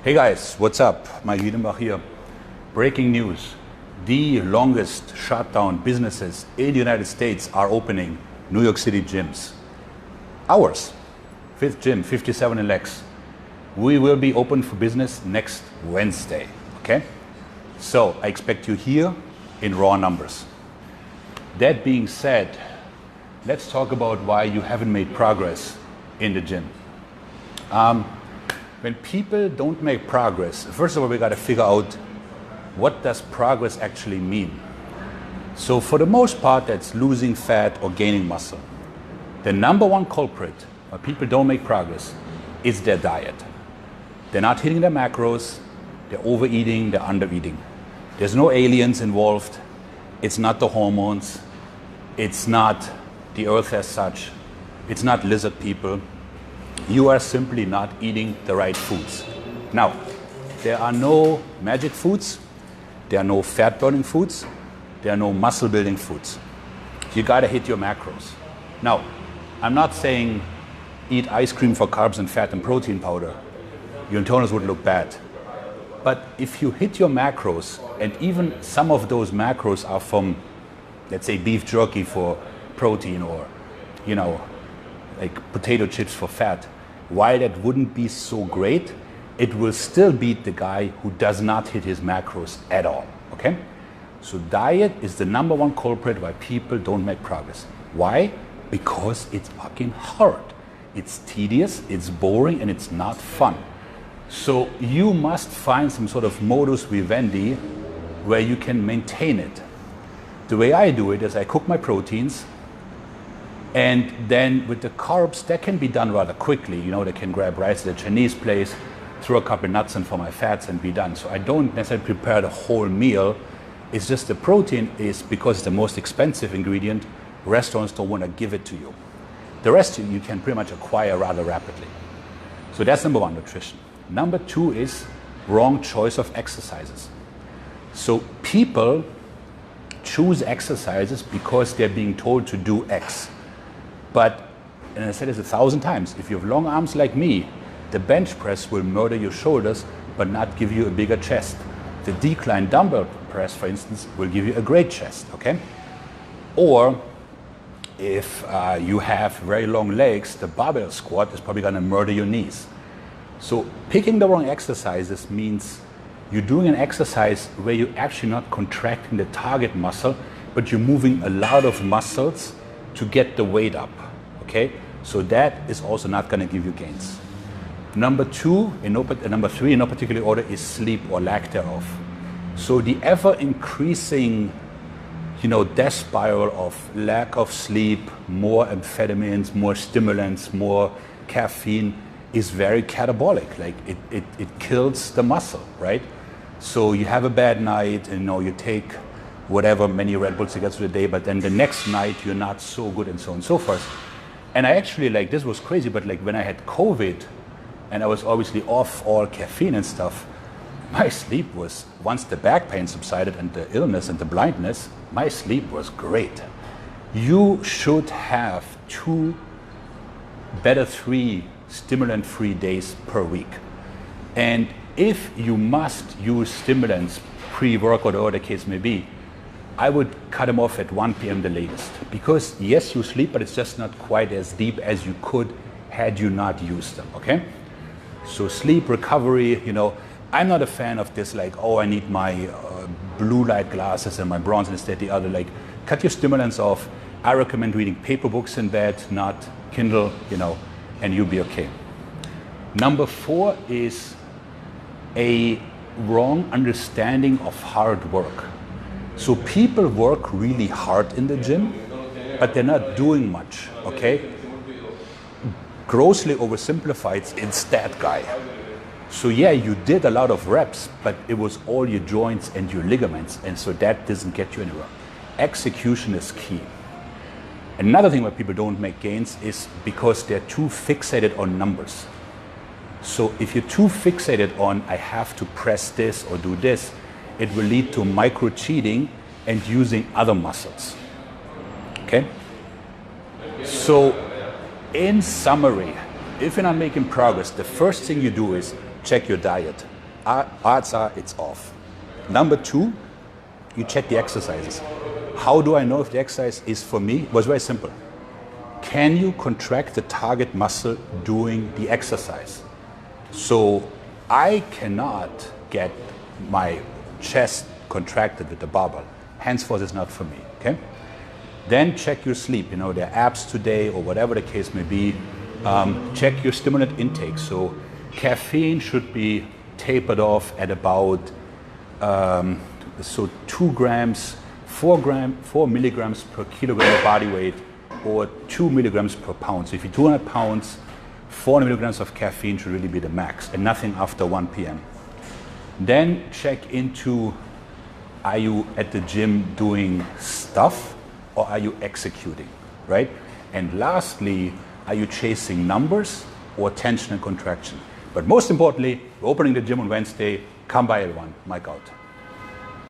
Hey guys, what's up? Maik Wiedenbach here. Breaking news. The longest shutdown businesses in the United States are opening. New York City gyms. Ours, fifth gym, 57 in Lex. We will be open for business next Wednesday, okay? So I expect you here in raw numbers. That being said, let's talk about why you haven't made progress in the gym. When people don't make progress, first of all, we got to figure out what does progress actually mean. So for the most part, that's losing fat or gaining muscle. The number one culprit why people don't make progress is their diet. They're not hitting their macros, they're overeating, they're undereating. There's no aliens involved. It's not the hormones. It's not the earth as such. It's not lizard people. You are simply not eating the right foods. Now, there are no magic foods. There are no fat-burning foods. There are no muscle-building foods. You gotta hit your macros. Now, I'm not saying eat ice cream for carbs and fat and protein powder. Your internals would look bad. But if you hit your macros, and even some of those macros are from, let's say, beef jerky for protein or, like potato chips for fat, while that wouldn't be so great, it will still beat the guy who does not hit his macros at all, okay? So diet is the number one culprit why people don't make progress. Why? Because it's fucking hard. It's tedious, it's boring, and it's not fun. So you must find some sort of modus vivendi where you can maintain it. The way I do it is I cook my proteins, and then with the carbs, that can be done rather quickly. They can grab rice at a Chinese place, throw a couple nuts in for my fats and be done. So I don't necessarily prepare the whole meal. It's just the protein is, because it's the most expensive ingredient, restaurants don't want to give it to you. The rest you can pretty much acquire rather rapidly. So that's number one, nutrition. Number two is wrong choice of exercises. So people choose exercises because they're being told to do X. But, and I said this 1,000 times, if you have long arms like me, the bench press will murder your shoulders but not give you a bigger chest. The decline dumbbell press, for instance, will give you a great chest, okay? Or if you have very long legs, the barbell squat is probably gonna murder your knees. So picking the wrong exercises means you're doing an exercise where you're actually not contracting the target muscle, but you're moving a lot of muscles to get the weight up, okay? So that is also not gonna give you gains. Number three, in no particular order, is sleep or lack thereof. So the ever increasing, death spiral of lack of sleep, more amphetamines, more stimulants, more caffeine is very catabolic. Like it kills the muscle, right? So you have a bad night, and you take whatever many Red Bull cigarettes a day, but then the next night you're not so good, and so on and so forth. And I actually, this was crazy, but when I had COVID and I was obviously off all caffeine and stuff, my sleep was, once the back pain subsided and the illness and the blindness, my sleep was great. You should have 3 stimulant-free days per week. And if you must use stimulants pre-workout or whatever the case may be, I would cut them off at 1 p.m. the latest. Because yes, you sleep, but it's just not quite as deep as you could had you not used them, okay? So sleep, recovery, I'm not a fan of this, I need my blue light glasses and my bronze and instead the other. Cut your stimulants off. I recommend reading paper books in bed, not Kindle, and you'll be okay. Number 4 is a wrong understanding of hard work. So people work really hard in the gym, but they're not doing much, okay? Grossly oversimplified, it's that guy. So yeah, you did a lot of reps, but it was all your joints and your ligaments, and so that doesn't get you anywhere. Execution is key. Another thing why people don't make gains is because they're too fixated on numbers. So if you're too fixated on, I have to press this or do this, it will lead to micro cheating and using other muscles, okay? So in summary, if you're not making progress, the first thing you do is check your diet. odds are it's off. Number two, you check the exercises. How do I know if the exercise is for me? It was very simple. Can you contract the target muscle doing the exercise? So I cannot get my chest contracted with the barbell. Henceforth, it's not for me, okay? Then check your sleep, their abs today or whatever the case may be. Check your stimulant intake. So caffeine should be tapered off at about 2 grams, 4 milligrams per kilogram of body weight, or 2 milligrams per pound. So if you're 200 pounds, 400 milligrams of caffeine should really be the max, and nothing after 1 p.m. Then check into, are you at the gym doing stuff or are you executing, right? And lastly, are you chasing numbers or tension and contraction? But most importantly, we're opening the gym on Wednesday. Come by everyone. Maik out.